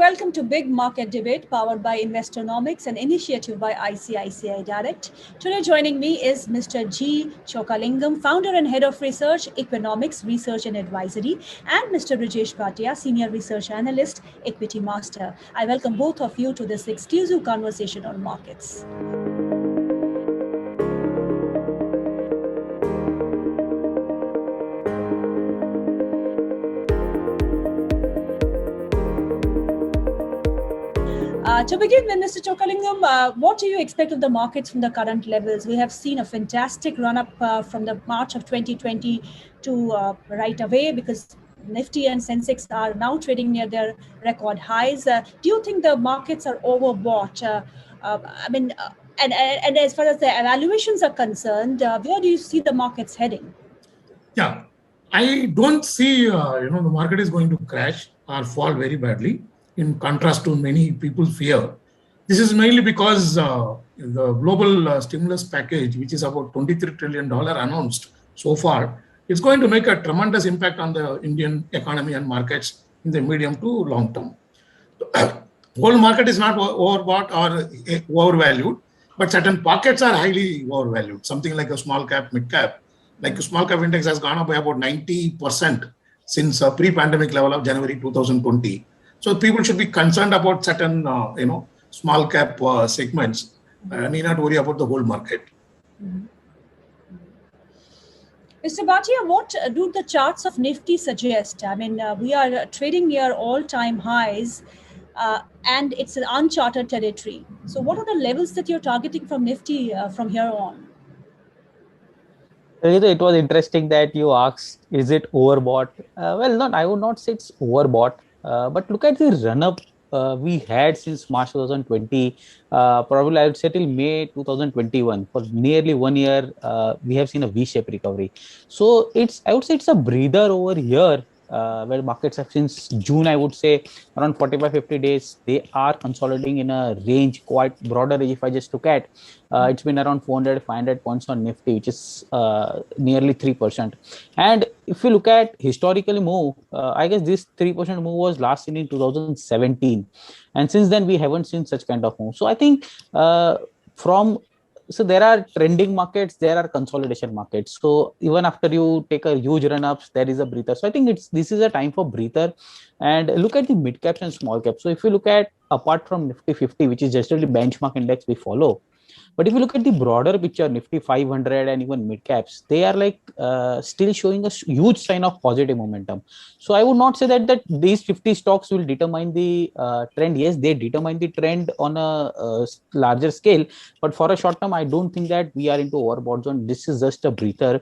welcome to Big Market Debate powered by Investonomics, an initiative by ICICI Direct. Today joining me is Mr. G. Chokalingam, founder and head of research, economics, research and advisory, and Mr. Brijesh Bhatia, senior research analyst, equity master. I welcome both of you to this exclusive conversation on markets. To begin with, Mr. Chokalingam, what do you expect of the markets from the current levels? We have seen a fantastic run-up from the March of 2020 to right away, because Nifty and Sensex are now trading near their record highs. Do you think the markets are overbought? And as far as the evaluations are concerned, where do you see the markets heading? Yeah, I don't see the market is going to crash or fall very badly, in contrast to many people fear. This is mainly because the global stimulus package, which is about $23 trillion announced so far, is going to make a tremendous impact on the Indian economy and markets in the medium to long term. The whole market is not overbought or overvalued, but certain pockets are highly overvalued, something like a small cap, mid cap. Like a small cap index has gone up by about 90% since pre-pandemic level of January 2020. So people should be concerned about certain, small cap segments. Need not worry about the whole market. Mr. Bhatia, what do the charts of Nifty suggest? I mean, we are trading near all-time highs, and it's an uncharted territory. So what are the levels that you're targeting from Nifty from here on? It was interesting that you asked, is it overbought? I would not say it's overbought, but look at the run-up we had since March 2020, probably I would say till May 2021. For nearly 1 year, we have seen a V-shaped recovery. So I would say it's a breather over here, where markets have since June, I would say around 45-50 days, they are consolidating in a range, quite broader range. If I just look at, it's been around 400-500 points on Nifty, which is nearly 3%. And if you look at historically move, I guess this 3% move was last seen in 2017. And since then, we haven't seen such kind of move. So I think so there are trending markets, there are consolidation markets. So even after you take a huge run-ups, there is a breather. So I think this is a time for breather. And look at the mid caps and small caps. So if you look at, apart from Nifty 50, which is just the benchmark index we follow, but if you look at the broader picture, Nifty 500 and even mid caps, they are still showing a huge sign of positive momentum. So I would not say that these 50 stocks will determine the trend. Yes, they determine the trend on a larger scale, but for a short term, I don't think that we are into overbought zone. This is just a breather.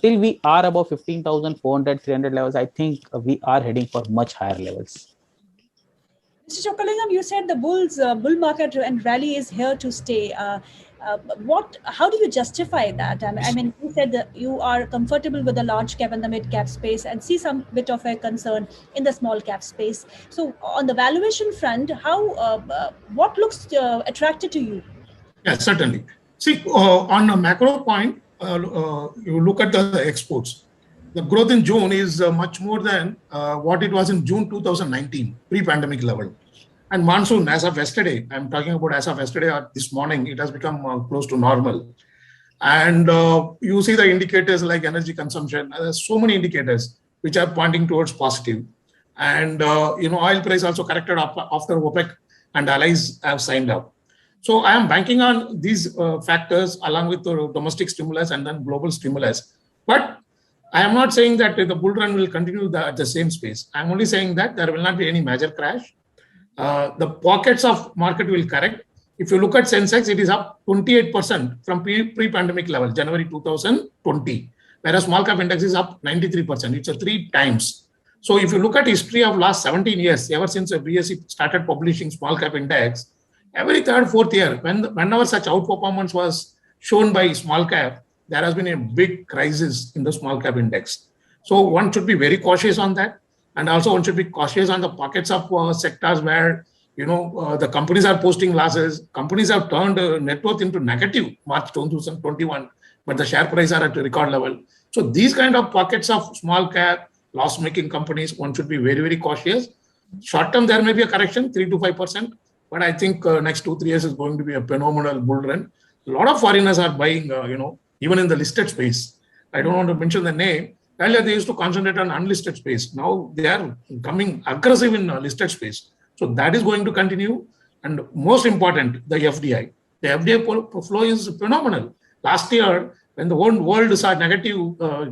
Till we are above 15,400, 300 levels, I think we are heading for much higher levels. Mr. Chokalingam, you said the bull market and rally is here to stay. How do you justify that? I mean, you said that you are comfortable with the large cap and the mid cap space and see some bit of a concern in the small cap space. So on the valuation front, what looks attractive to you? Yeah, certainly. See, on a macro point, you look at the exports. The growth in June is much more than what it was in June 2019, pre-pandemic level. And monsoon, as of yesterday, I'm talking about as of yesterday or this morning, it has become close to normal. And you see the indicators like energy consumption. There's so many indicators which are pointing towards positive. And, oil price also corrected after OPEC and allies have signed up. So I am banking on these factors along with the domestic stimulus and then global stimulus. But I am not saying that the bull run will continue at the same space. I'm only saying that there will not be any major crash. The pockets of market will correct. If you look at Sensex, it is up 28% from pre-pandemic level, January 2020, whereas small cap index is up 93%. It's a 3 times. So if you look at history of last 17 years, ever since BSE started publishing small cap index, every third, fourth year, whenever such outperformance was shown by small cap, there has been a big crisis in the small cap index. So one should be very cautious on that. And also one should be cautious on the pockets of sectors where, the companies are posting losses. Companies have turned net worth into negative March 2021, but the share price are at a record level. So these kind of pockets of small cap, loss-making companies, one should be very, very cautious. Short term, there may be a correction, 3 to 5%, but I think next 2-3 years is going to be a phenomenal bull run. A lot of foreigners are buying, even in the listed space. I don't want to mention the name. Earlier, they used to concentrate on unlisted space. Now they are coming aggressive in listed space. So that is going to continue. And most important, the FDI. The FDI flow is phenomenal. Last year, when the whole world saw negative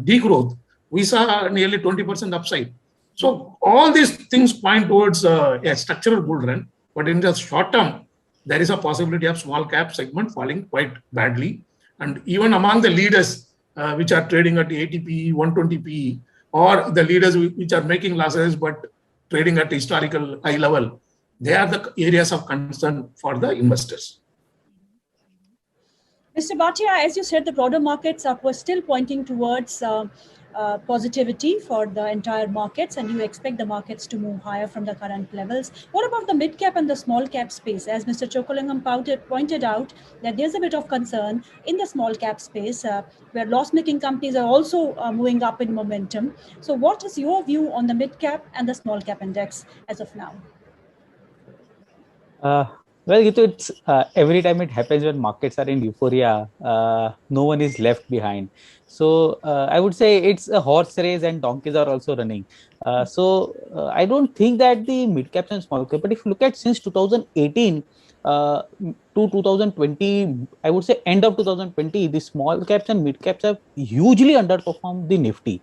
degrowth, we saw nearly 20% upside. So all these things point towards a structural bull run. But in the short term, there is a possibility of small cap segment falling quite badly. And even among the leaders, which are trading at 80 PE, 120 PE, or the leaders which are making losses but trading at historical high level, they are the areas of concern for the investors. Mr. Bhatia, as you said, the broader markets were still pointing towards positivity for the entire markets, and you expect the markets to move higher from the current levels. What about the mid cap and the small cap space? As Mr. Chockalingam pointed out, that there's a bit of concern in the small cap space where loss-making companies are also moving up in momentum. So what is your view on the mid cap and the small cap index as of now? Well, Gitu, it's every time it happens when markets are in euphoria, no one is left behind. So I would say it's a horse race and donkeys are also running. So I don't think that the mid caps and small cap, but if you look at since 2018 to 2020, I would say end of 2020, the small caps and mid caps have hugely underperformed the Nifty.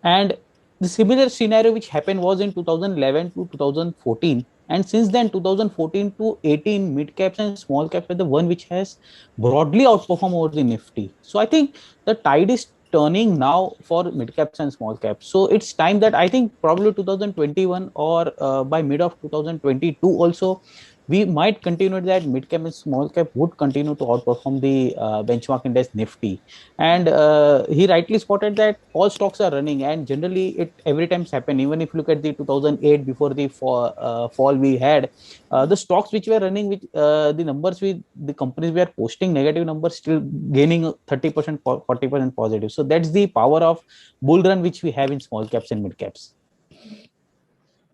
And the similar scenario which happened was in 2011 to 2014. And since then, 2014 to 18, mid caps and small caps are the one which has broadly outperformed over the Nifty. So I think the tide is turning now for mid caps and small caps. So it's time that I think probably 2021 or by mid of 2022 also, we might continue that mid cap and small cap would continue to outperform the benchmark index Nifty. And he rightly spotted that all stocks are running, and generally it every time's happen. Even if you look at the 2008 before the fall we had, the stocks which were running with the numbers with the companies were posting negative numbers still gaining 30%, 40% positive. So that's the power of bull run which we have in small caps and mid caps.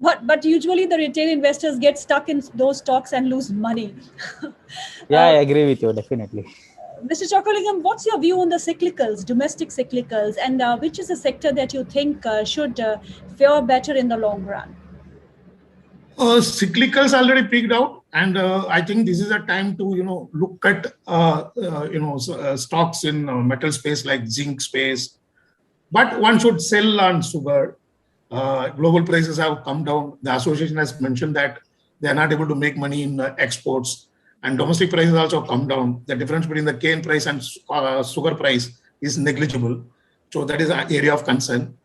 But usually the retail investors get stuck in those stocks and lose money. Yeah, I agree with you, definitely. Mr. Chockalingam, what's your view on the cyclicals, domestic cyclicals, and which is a sector that you think should fare better in the long run? Cyclicals already peaked out, and I think this is a time to look at stocks in metal space like zinc space, but one should sell on sugar. Global prices have come down. The association has mentioned that they are not able to make money in exports, and domestic prices also come down. The difference between the cane price and sugar price is negligible. So that is an area of concern.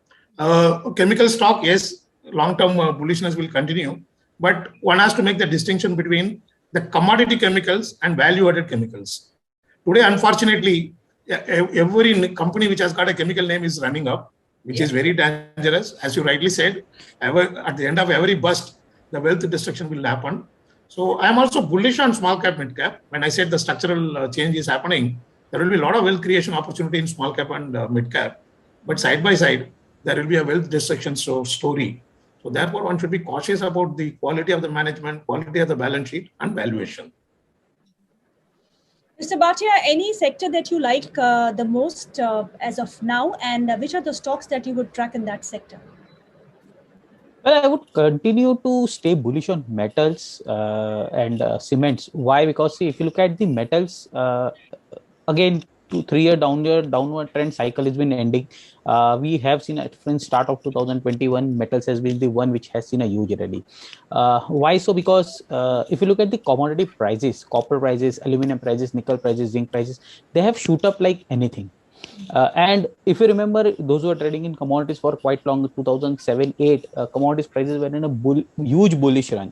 Chemical stock, yes, long-term bullishness will continue, but one has to make the distinction between the commodity chemicals and value-added chemicals. Today, unfortunately, every company which has got a chemical name is running up, which is very dangerous. As you rightly said, at the end of every bust, the wealth destruction will happen. So I am also bullish on small cap, mid cap. When I said the structural change is happening, there will be a lot of wealth creation opportunity in small cap and mid cap. But side by side, there will be a wealth destruction story. So therefore, one should be cautious about the quality of the management, quality of the balance sheet, and valuation. Mr. Bhatia, any sector that you like the most as of now, and which are the stocks that you would track in that sector? Well, I would continue to stay bullish on metals and cements. Why? Because see, if you look at the metals, again, 2-3 year downward trend cycle has been ending. We have seen a different start of 2021. Metals has been the one which has seen a huge rally. Why so? Because if you look at the commodity prices, copper prices, aluminum prices, nickel prices, zinc prices, they have shoot up like anything. And if you remember, those who are trading in commodities for quite long, 2007-8, commodities prices were in a huge bullish run.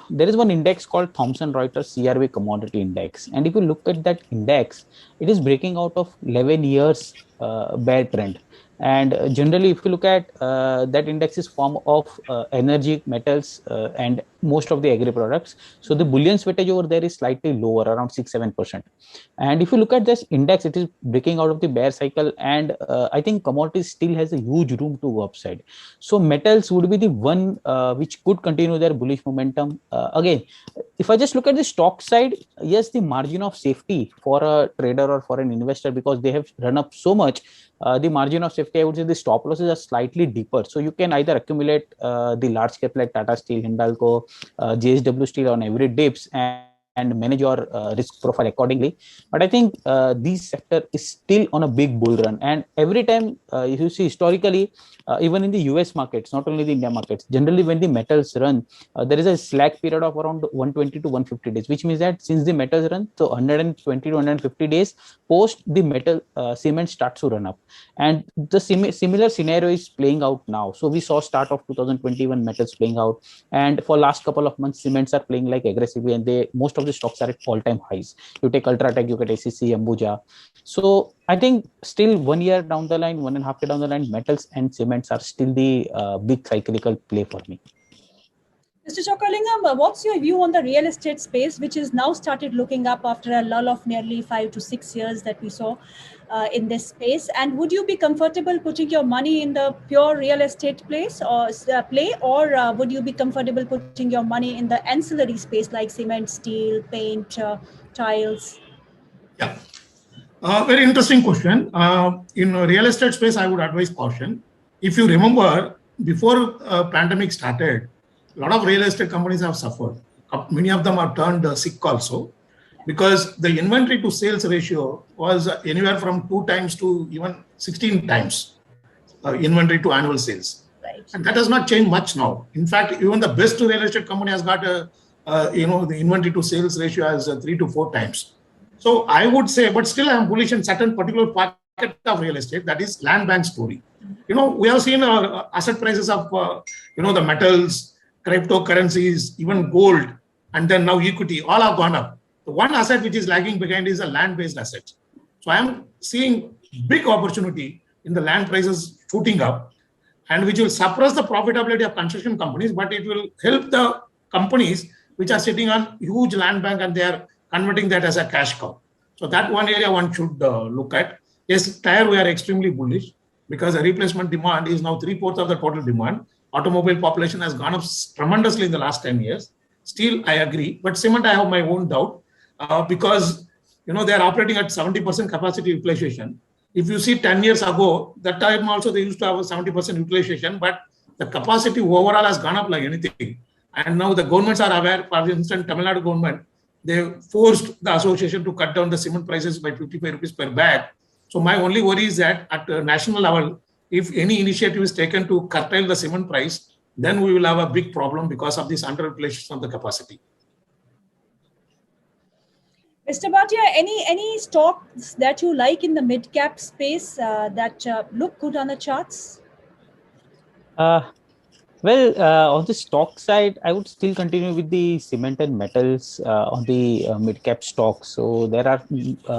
There is one index called Thomson Reuters CRB Commodity Index. And if you look at that index, it is breaking out of 11 years bear trend. And generally, if you look at that index is form of energy, metals, and most of the agri products. So the bullion weightage over there is slightly lower, around 6-7%. And if you look at this index, it is breaking out of the bear cycle, and I think commodities still has a huge room to go upside. So metals would be the one which could continue their bullish momentum. Again, if I just look at the stock side, yes, the margin of safety for a trader or for an investor, because they have run up so much, the margin of safety, I would say the stop losses are slightly deeper. So you can either accumulate the large cap like Tata Steel, Hindalco, JSW Steel on every dips, and manage your risk profile accordingly. But I think this sector is still on a big bull run. And every time, if you see historically, even in the US markets, not only the India markets, generally when the metals run, there is a slack period of around 120 to 150 days, which means that since the metals run, so 120 to 150 days post the metal cement starts to run up. And the similar scenario is playing out now. So we saw start of 2021 metals playing out, and for last couple of months cements are playing like aggressively, and they most of the stocks are at all-time highs. You take Ultratech, you get ACC, Ambuja. So I think still 1 year down the line, 1.5 year down the line, metals and cements are still the big cyclical play for me. Mr. Chockalingam, what's your view on the real estate space, which is now started looking up after a lull of nearly 5 to 6 years that we saw in this space? And would you be comfortable putting your money in the pure real estate place or would you be comfortable putting your money in the ancillary space like cement, steel, paint, tiles? Yeah. Very interesting question. In real estate space, I would advise caution. If you remember, before pandemic started, a lot of real estate companies have suffered. Many of them have turned sick also, because the inventory to sales ratio was anywhere from 2 times to even 16 times inventory to annual sales. Right. And that has not changed much now. In fact, even the best real estate company has got the inventory to sales ratio as 3 to 4 times. So I would say, but still I am bullish in certain particular pocket of real estate, that is land bank story. We have seen asset prices of, the metals, cryptocurrencies, even gold, and then now equity, all have gone up. The one asset which is lagging behind is a land-based asset. So I am seeing big opportunity in the land prices shooting up, and which will suppress the profitability of construction companies, but it will help the companies which are sitting on huge land bank and they are converting that as a cash cow. So that one area one should look at. Yes, tire we are extremely bullish because the replacement demand is now 3/4 of the total demand. Automobile population has gone up tremendously in the last 10 years. Steel, I agree, but cement, I have my own doubt because they are operating at 70% capacity utilization. If you see 10 years ago, that time also they used to have a 70% utilization, but the capacity overall has gone up like anything. And now the governments are aware. For instance, Tamil Nadu government, they forced the association to cut down the cement prices by 55 rupees per bag. So my only worry is that at the national level, if any initiative is taken to curtail the cement price, then we will have a big problem because of this underutilization of the capacity. Mr. Bhatia, any stocks that you like in the mid-cap space that look good on the charts? On the stock side, I would still continue with the cement and metals on the mid-cap stocks. So there are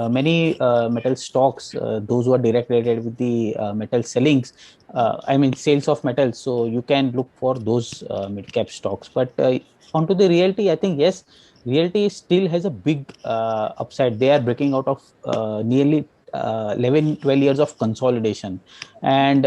many metal stocks, those who are direct related with the metal sales of metals. So you can look for those mid-cap stocks. But onto the realty, I think, yes, realty still has a big upside. They are breaking out of nearly 11-12 years of consolidation, and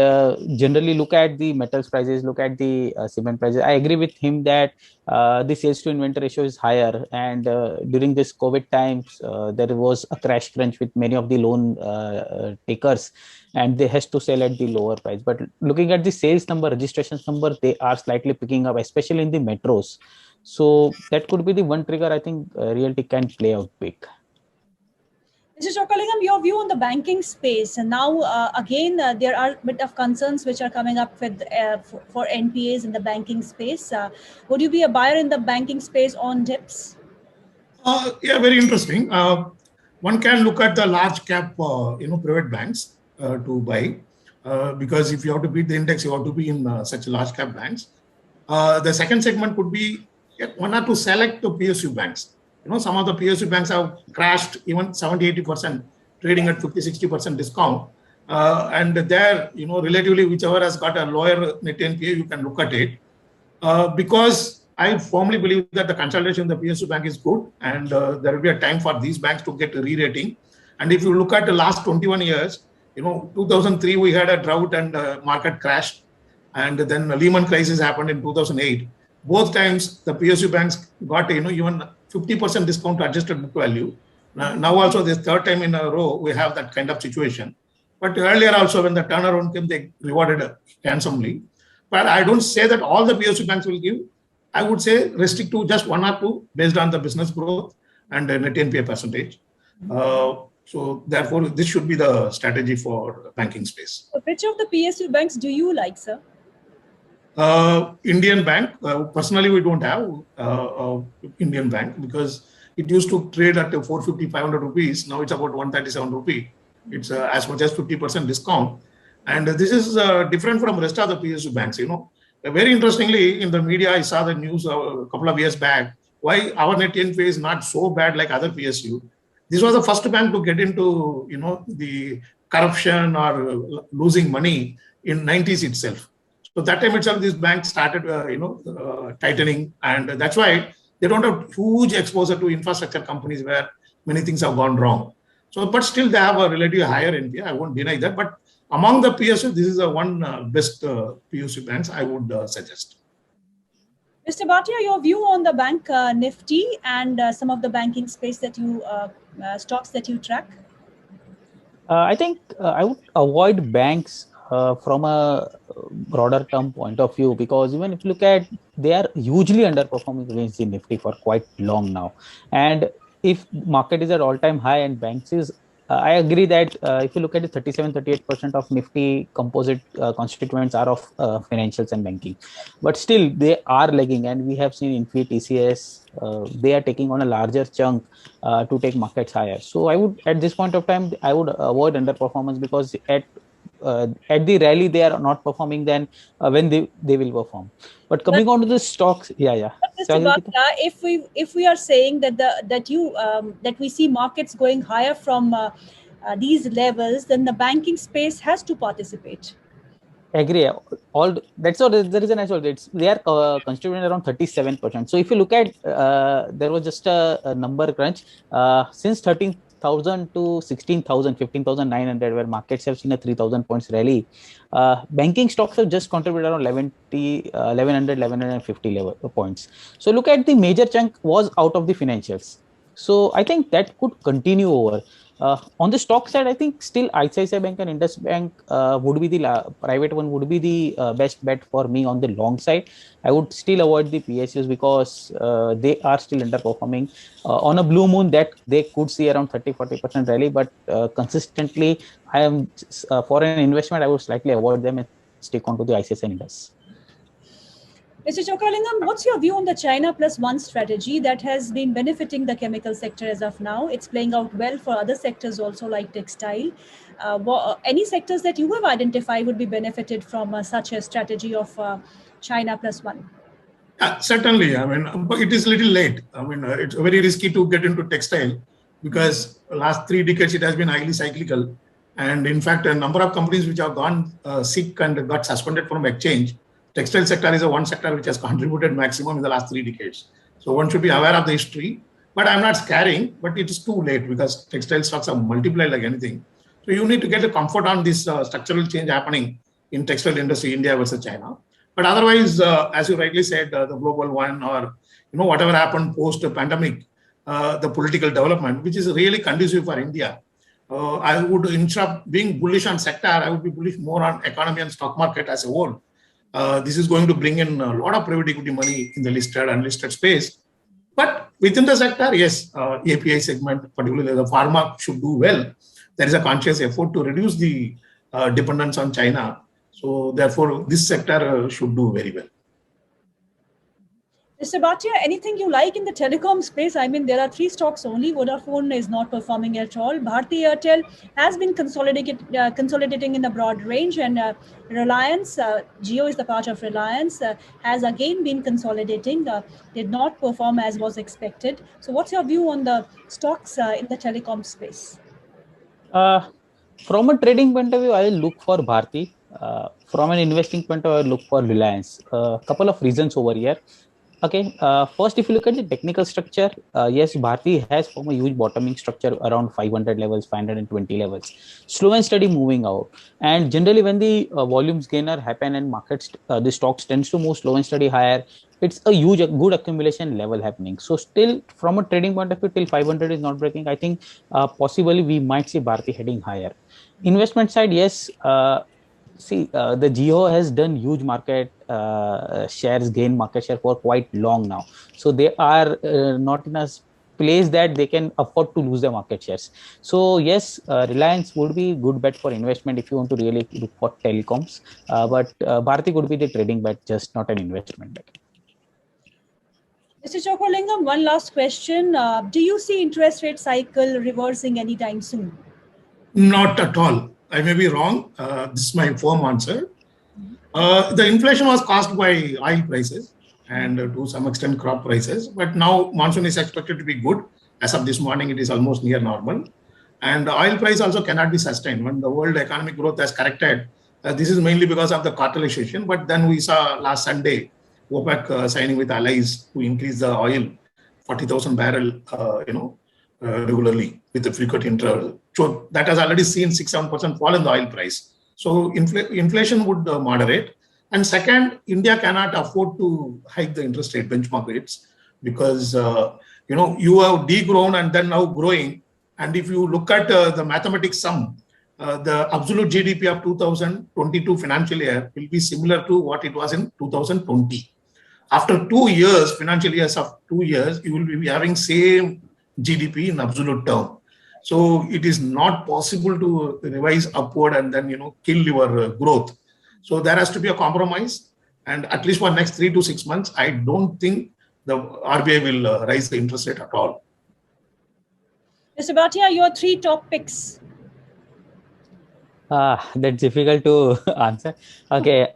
generally look at the metals prices, look at the cement prices. I agree with him that the sales to inventory ratio is higher, and during this COVID times there was a crash crunch with many of the loan takers, and they has to sell at the lower price. But looking at the sales number, registrations number, they are slightly picking up, especially in the metros. So that could be the one trigger I think realty can play out big. Mr. Chockalingam, your view on the banking space. And now, there are a bit of concerns which are coming up with for NPAs in the banking space. Would you be a buyer in the banking space on dips? Yeah, very interesting. One can look at the large cap, private banks to buy because if you have to beat the index, you have to be in such large cap banks. The second segment could be one or two select PSU banks. Some of the PSU banks have crashed even 70-80%, trading at 50-60% discount. And there, relatively, whichever has got a lower net NPA, you can look at it. Because I firmly believe that the consolidation in the PSU bank is good, and there will be a time for these banks to get a re-rating. And if you look at the last 21 years, 2003 we had a drought and market crashed, and then the Lehman crisis happened in 2008. Both times the PSU banks got even 50% discount to adjusted book value. Now also this third time in a row we have that kind of situation. But earlier also when the turnaround came, they rewarded handsomely. But I don't say that all the PSU banks will give. I would say restrict to just one or two based on the business growth and net NPA percentage. So therefore, this should be the strategy for banking space. Which of the PSU banks do you like, sir? Indian Bank. Personally, we don't have Indian Bank because it used to trade at 450, 500 rupees. Now it's about 137 rupee. It's as much as 50% discount. And this is different from the rest of the PSU banks. Very interestingly, in the media, I saw the news a couple of years back, why our net NPA is not so bad like other PSU. This was the first bank to get into, the corruption or losing money in 90s itself. So that time itself, these banks started, tightening, and that's why they don't have huge exposure to infrastructure companies where many things have gone wrong. So, but still they have a relatively higher NPA. I won't deny that. But among the PSU, this is the one best PSU banks I would suggest. Mr. Bhatia, your view on the bank Nifty and some of the banking space that you stocks that you track? I think I would avoid banks from a broader term point of view, because even if you look at, they are hugely underperforming against the Nifty for quite long now. And if market is at all-time high and banks is, I agree that if you look at the 37-38% of Nifty composite constituents are of financials and banking, but still they are lagging, and we have seen Infy, TCS, they are taking on a larger chunk to take markets higher. So I would, at this point of time, I would avoid underperformance, because at the rally they are not performing, then when they will perform. But coming on to the stocks, yeah. Mr. Bhatia, if we are saying that that we see markets going higher from these levels, then the banking space has to participate. Agree. That's all. The reason I told it. They are constituting around 37%. So if you look at, there was just a number crunch since 13,000 to 16,000, 15,900, where markets have seen a 3,000 points rally. Banking stocks have just contributed around 1,150 points. So look at, the major chunk was out of the financials. So I think that could continue over. On the stock side, I think still ICICI Bank and Indus Bank would be the private one, would be the best bet for me on the long side. I would still avoid the PSUs because they are still underperforming. On a blue moon, that they could see around 30-40% rally, but consistently, I am for an investment, I would slightly avoid them and stick on to the ICICI and Indus. Mr. Chockalingam, what's your view on the China Plus One strategy that has been benefiting the chemical sector as of now? It's playing out well for other sectors also, like textile. Any sectors that you have identified would be benefited from such a strategy of China Plus One? Certainly. I mean, but it is a little late. I mean, it's very risky to get into textile because last 3 decades it has been highly cyclical. And in fact, a number of companies which have gone sick and got suspended from exchange. Textile sector is the one sector which has contributed maximum in the last 3 decades. So one should be aware of the history. But I'm not scaring, but it is too late because textile stocks have multiplied like anything. So you need to get a comfort on this structural change happening in textile industry, India versus China. But otherwise, as you rightly said, the global one or whatever happened post-pandemic, the political development, which is really conducive for India. I would, instead of being bullish on sector, I would be bullish more on economy and stock market as a whole. This is going to bring in a lot of private equity money in the listed and unlisted space. But within the sector, yes, API segment, particularly the pharma, should do well. There is a conscious effort to reduce the dependence on China. So therefore, this sector should do very well. Mr. Bhatia, anything you like in the telecom space? I mean, there are 3 stocks only. Vodafone is not performing at all. Bharti Airtel has been consolidating in the broad range, and Reliance, Jio is the part of Reliance, has again been consolidating, did not perform as was expected. So what's your view on the stocks in the telecom space? From a trading point of view, I will look for Bharti. From an investing point of view, I will look for Reliance. A couple of reasons over here. Okay, first, if you look at the technical structure, yes, Bharti has formed a huge bottoming structure around 500 levels, 520 levels, slow and steady moving out. And generally, when the volumes gainer happen and markets, the stocks tends to move slow and steady higher, it's a huge, good accumulation level happening. So, still, from a trading point of view, till 500 is not breaking, I think possibly we might see Bharti heading higher. Investment side, yes. See, the Geo has done huge market shares, gain market share for quite long now. So they are not in a place that they can afford to lose their market shares. So yes, Reliance would be good bet for investment if you want to really look for telecoms. But Bharti could be the trading bet, just not an investment bet. Mr. Chokolingam, one last question. Do you see interest rate cycle reversing anytime soon? Not at all. I may be wrong. This is my firm answer. The inflation was caused by oil prices and to some extent crop prices. But now monsoon is expected to be good. As of this morning, it is almost near normal. And the oil price also cannot be sustained. When the world economic growth has corrected, this is mainly because of the cartelization. But then we saw last Sunday, OPEC signing with allies to increase the oil 40,000 barrel, regularly with the frequent interval. So that has already seen 6-7% fall in the oil price. So inflation would moderate. And second, India cannot afford to hike the interest rate benchmark rates because, you have degrown and then now growing. And if you look at the mathematics sum, the absolute GDP of 2022 financial year will be similar to what it was in 2020. After 2 years, financial years of 2 years, you will be having same GDP in absolute term. So it is not possible to revise upward and then, kill your growth. So there has to be a compromise. And at least for next 3 to 6 months, I don't think the RBI will raise the interest rate at all. Mr. Bhatia, your 3 top picks. That's difficult to answer. Okay.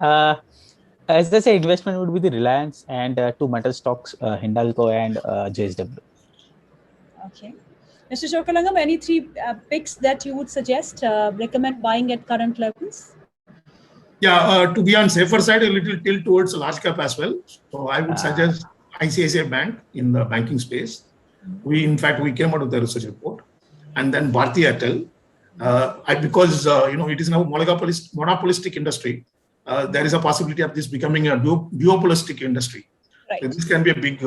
As I say, investment would be the Reliance and 2 metal stocks, Hindalco and JSW. Okay. Mr. Chokolingam, any 3 picks that you would suggest, recommend buying at current levels? Yeah, to be on safer side, a little tilt towards large cap as well. So I would suggest ICICI Bank in the banking space. We came out with the research report. And then Bharti Airtel. Because, it is now monopolistic industry. There is a possibility of this becoming a duopolistic industry. Right. So this can be a big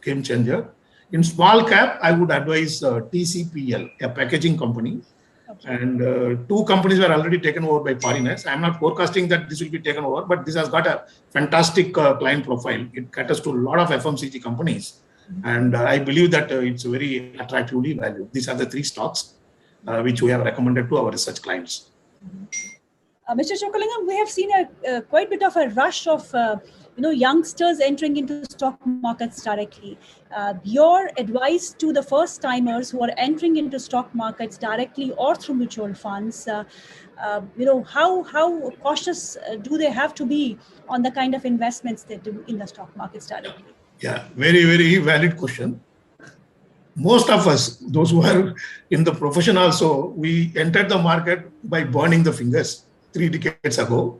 game changer. In small cap, I would advise TCPL, a packaging company. Okay. And 2 companies were already taken over by foreigners. I'm not forecasting that this will be taken over, but this has got a fantastic client profile. It caters to a lot of FMCG companies. And I believe that it's very attractively valued. These are the 3 stocks which we have recommended to our research clients. Mr. Chokolingam, we have seen a quite bit of a rush of youngsters entering into stock markets directly. Your advice to the first timers who are entering into stock markets directly or through mutual funds, how cautious do they have to be on the kind of investments they do in the stock markets directly? Yeah, very, very valid question. Most of us, those who are in the profession also, we entered the market by burning the fingers 3 decades ago.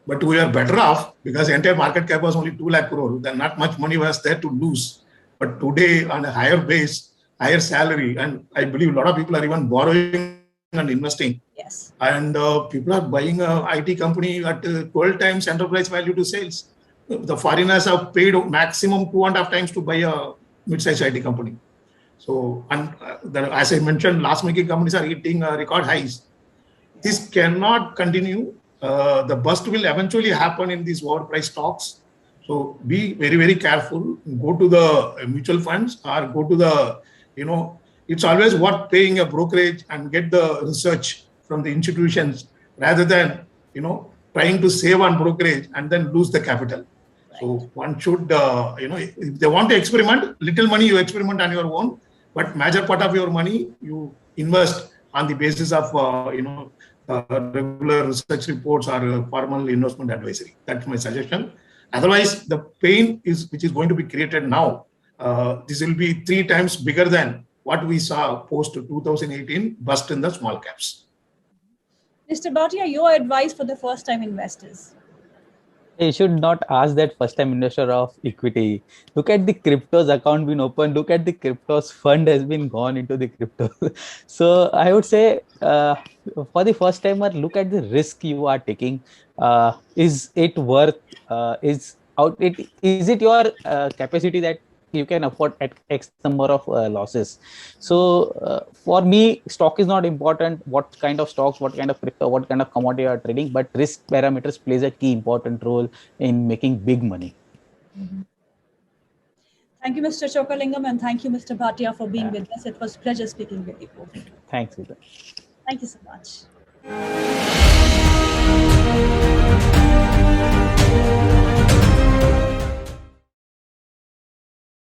But we are better off because the entire market cap was only 2 lakh crore. Then not much money was there to lose. But today on a higher base, higher salary, and I believe a lot of people are even borrowing and investing. Yes. And people are buying a IT company at 12 times enterprise value to sales. The foreigners have paid maximum 2.5 times to buy a mid-sized IT company. So, as I mentioned, loss-making companies are hitting record highs. This cannot continue. The bust will eventually happen in these overpriced stocks. So be very, very careful. Go to the mutual funds or go to the, it's always worth paying a brokerage and get the research from the institutions rather than, trying to save on brokerage and then lose the capital. Right. So one should, if they want to experiment, little money you experiment on your own, but major part of your money you invest on the basis of, regular research reports or formal investment advisory. That's my suggestion. Otherwise, the pain which is going to be created now, this will be 3 times bigger than what we saw post 2018 bust in the small caps. Mr. Bhatia, your advice for the first-time investors. You should not ask that first-time investor of equity. Look at the cryptos account been opened. Look at the cryptos fund has been gone into the crypto. So I would say for the first timer, look at the risk you are taking. Is it worth? Is it your capacity that you can afford at X number of losses? So for me, stock is not important. What kind of stocks, what kind of crypto, what kind of commodity you are trading, but risk parameters plays a key important role in making big money. Thank you, Mr. Chokalingam, and thank you, Mr. Bhatia, for being with us. It was a pleasure speaking with you. Thanks, Vijay. Thank you so much.